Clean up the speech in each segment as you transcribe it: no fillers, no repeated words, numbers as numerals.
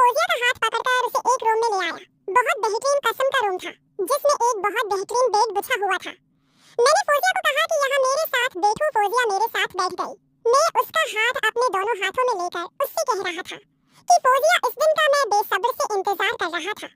फौजिया का हाथ पकड़कर उसे एक रूम में ले आया। बहुत बेहतरीन किस्म का रूम था जिसमें एक बहुत बेहतरीन बेड बिछा हुआ था। मैंने फौजिया को कहा कि यहाँ मेरे साथ बैठो। फौजिया मेरे साथ बैठ गई। मैं उसका हाथ अपने दोनों हाथों में लेकर उससे कह रहा था कि फौजिया, इस दिन का मैं बेसब्र से इंतजार कर रहा था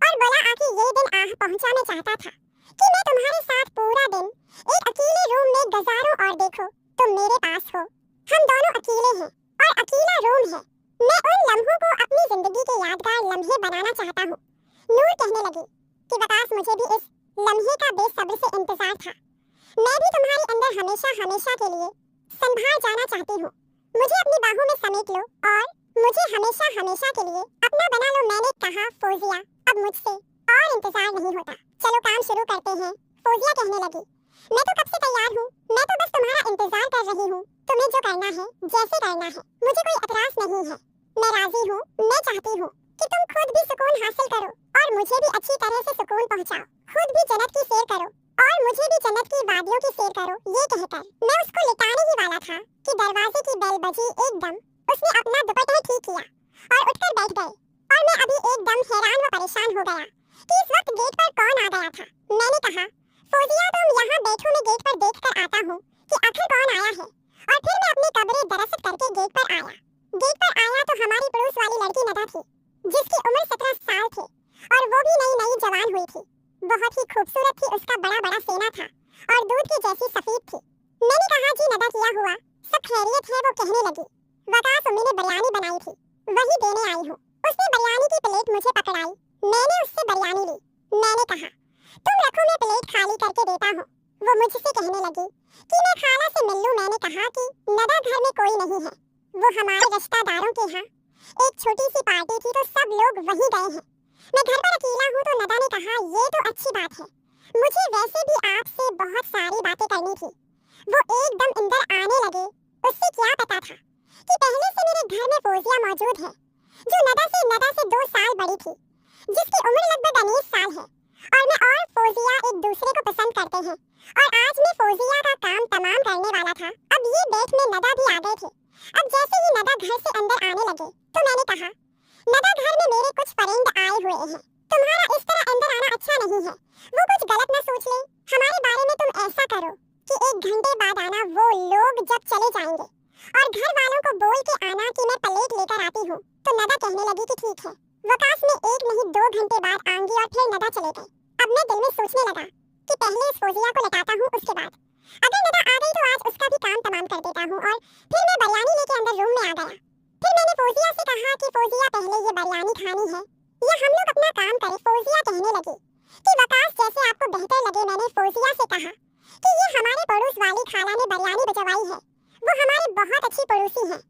और बोला आखिर ये दिन आ पहुंचा। मैं चाहता था कि मैं तुम्हारे साथ पूरा दिन एक अकेले रूम में गुजारूं और देखो तुम मेरे पास हो। हम दोनों अकेले हैं और अकेला रूम है। मैं उन लम्हों को अपनी जिंदगी के यादगार लम्हे बनाना चाहता हूँ। नूर कहने लगी कि वकास, मुझे भी इस लम्हे का बेसब्र से इंतजार था। मैं भी तुम्हारे अंदर हमेशा हमेशा के लिए संभाल जाना चाहती हूँ। मुझे अपनी बाहों में समेट लो और मुझे हमेशा हमेशा के लिए अपना बना लो। मैंने कहा फौजिया, अब मुझसे और इंतजार नहीं होता, चलो काम शुरू करते हैं। फौजिया कहने लगी, मैं तो कब से तैयार हूँ। मैं तो बस तुम्हारा इंतजार कर रही हूँ। तुम्हें जो करना है जैसे करना है मुझे कोई एतराज नहीं है। मैं राजी हूँ। मैं चाहती हूँ कि तुम खुद भी सुकून हासिल करो और मुझे भी अच्छी तरह से सुकून पहुँचाओ। खुद भी जन्नत की सैर करो और मुझे भी जन्नत की वादियों की सैर करो। ये कहकर मैं उसको लिटाने ही वाला था कि दरवाजे की बेल बजी। एकदम उसने अपना दुपट्टा ठीक किया और उठकर बैठ गई और मैं अभी एकदम हैरान व परेशान हो गया कि इस वक्त गेट पर कौन आ गया था। मैंने कहा, फौजिया तुम यहाँ बैठो, मैं गेट पर देख कर आता हूँ कि आखिर कौन आया है। और फिर मैं अपनी कब्र दरअसल करके गेट पर आया। गेट पर आया तो हमारी पड़ोस वाली लड़की नदा थी जिसकी उम्र 17 साल थी और वो भी नई नई जवान हुई थी। बहुत ही खूबसूरत थी। उसका बड़ा बड़ा सीना था और दूध की जैसी सफेद थी। मैंने कहा, जी नदा, क्या हुआ, सब खैरियत है। वो कहने लगी, वकास, उम्मी ने बिरयानी बनाई थी, वही देने आई हूँ। उसने बिरयानी की प्लेट मुझे पकड़ाई। मैंने उससे बिरयानी ली। मैंने कहा, तुम रखो, मैं प्लेट खाली करके देता हूँ। वो मुझसे कहने लगी कि मैं खाला से मिल लूं। मैंने कहा कि नदा, घर में कोई नहीं है। वो हमारे रिश्तेदारों के यहाँ एक छोटी सी पार्टी थी तो सब लोग वहीं गए हैं। मैं घर पर अकेला हूँ। तो नदा ने कहा, ये तो अच्छी बात है। मुझे वैसे भी आपसे बहुत सारी बातें करनी थी। वो एकदम अंदर आने लगे। उससे क्या पता था कि पहले से मेरे घर में फौजिया मौजूद है जो नदा से 2 साल बड़ी थी, जिसकी उम्र लगभग 19 साल है। और मैं और फौजिया एक दूसरे को पसंद करते हैं और आज मैं फौजिया का काम तमाम करने वाला था। अब ये बैठ में नदा भी आ गए थे। अब जैसे ही नदा घर से अंदर आने लगे तो मैंने कहा, नदा, घर में मेरे कुछ परिंद आए हुए हैं। तुम्हारा इस तरह अंदर आना अच्छा नहीं है। वो कुछ गलत न सोच ले। हमारे बारे में तुम ऐसा करो कि 1 घंटे बाद आना। वो लोग जब चले जाएंगे और घर वालों को बोल के आना कि मैं प्लेट लेकर आती हूँ। तो नदा कहने लगी कि ठीक है। वकास में 1 नहीं 2 घंटे बाद आऊंगी और फिर नदा चले गए। अब मैं दिल में सोचने लगा कि पहले इस फौजिया को लटाता हूँ, उसके बाद अगर नदा आ गई तो आज उसका भी काम तमाम कर देता हूँ। और फिर मैं बिरयानी लेके अंदर रूम में आ गया। फिर मैंने फौजिया से कहा कि फौजिया, पहले ये बिरयानी खानी है या हम लोग अपना काम करें। फौजिया कहने लगी कि वकास, जैसे आपको बेहतर लगे। मैंने फौजिया से कहा कि ये हमारे पड़ोस वाली खाला ने बिरयानी भिजवाई है। वो हमारी बहुत अच्छी पड़ोसी है।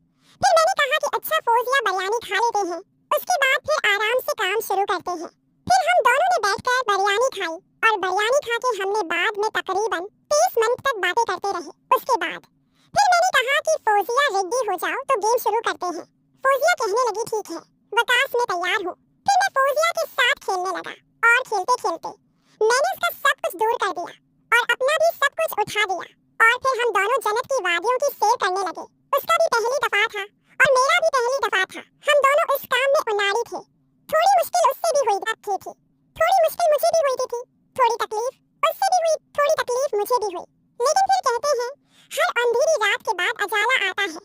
फिर मैंने कहा कि अच्छा फौजिया, बिरयानी खा लेते हैं, उसके बाद फिर आराम से काम शुरू करते हैं। फिर हम दोनों ने बैठकर बिरयानी खाई और बिरयानी खा के हमने बाद में तकरीबन 30 मिनट तक बातें करते रहे। उसके बाद फिर मैंने कहा कि फौजिया, रेडी हो जाओ तो गेम शुरू करते हैं। फौजिया कहने लगी, ठीक है वकास, मैं तैयार हूँ। फिर मैं फौजिया के साथ खेलने लगा और खेलते खेलते मैंने उसका सब कुछ दूर कर दिया और अपना भी सब कुछ उठा दिया। और फिर हम दोनों जन्नत की वादियों की सैर करने लगे। उसका भी पहली दफा था और मेरा भी पहली दफा था। हम दोनों इस काम में उनारी थे। थोड़ी मुश्किल उससे भी हुई थी, थोड़ी मुश्किल मुझे भी हुई थी, थोड़ी तकलीफ उससे भी हुई, थोड़ी तकलीफ मुझे भी हुई। लेकिन फिर कहते हैं, हर अंधेरी रात के बाद उजाला आता है।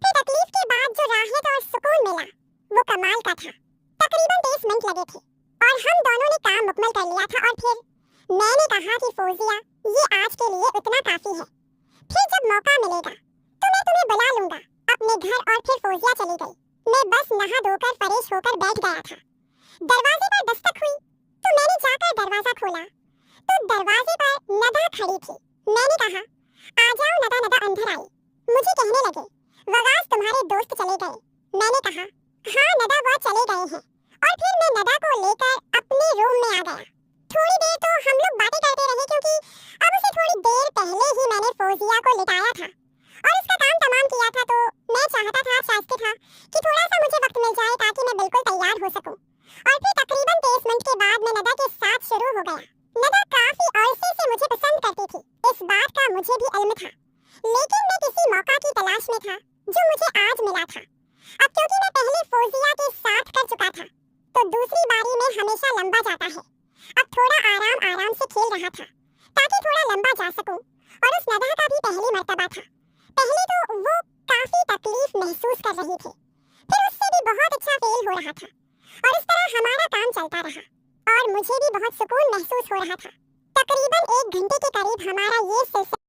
फिर तकलीफ के बाद जो राहत और सुकून मिला वो कमाल का था। तकरीबन 30 मिनट लगे थे और हम दोनों ने काम मुकम्मल कर लिया था। और फिर मैंने कहा कि फौजिया, ये आज के लिए इतना काफी है। फिर जब मौका मिलेगा तो मैं तुम्हें बुला लूंगा अपने घर। और फिर फौजिया चली गई। मैं बस नहा धोकर फ्रेश होकर बैठ गया था। दरवाजे पर दस्तक हुई तो मैंने जाकर दरवाजा खोला तो दरवाजे पर नदा खड़ी थी। मैंने कहा, आ जाओ नदा। नदा अंदर आई। मुझे कहने लगे, वकास, तुम्हारे दोस्त चले गए। मैंने कहा, हाँ नदा, वो चले गए हैं। और फिर मैं नदा को लेकर अपने रूम में आ गया। थोड़ी देर तो हम लोग बातें करते रहे क्योंकि अब उसे थोड़ी देर पहले ही मैंने फौजिया को लिटाया था और उसका काम तमाम किया था। तो मैं चाहता था, शायद था कि थोड़ा सा मुझे वक्त मिल जाए ताकि मैं बिल्कुल तैयार हो सकूं। और फिर तकरीबन 30 मिनट के बाद मैं नदा के साथ शुरू हो गया। नदा काफी अरसे से मुझे पसंद करती थी, इस बात का मुझे भी इल्म था। लेकिन मैं किसी मौका की तलाश में था जो मुझे आज मिला था। अब क्योंकि मैं पहले फौजिया के साथ कर चुका था हमेशा लंबा जाता है। अब थोड़ा आराम आराम से खेल रहा था ताकि थोड़ा लंबा जा सकूं। और उस नदह का भी पहली मर्तबा था। पहले तो वो काफी तकलीफ महसूस कर रही थी, फिर उससे भी बहुत अच्छा फील हो रहा था और इस तरह हमारा काम चलता रहा और मुझे भी बहुत सुकून महसूस हो रहा था। तकरीबन 1 घंटे के करीब हमारा ये सिलसिला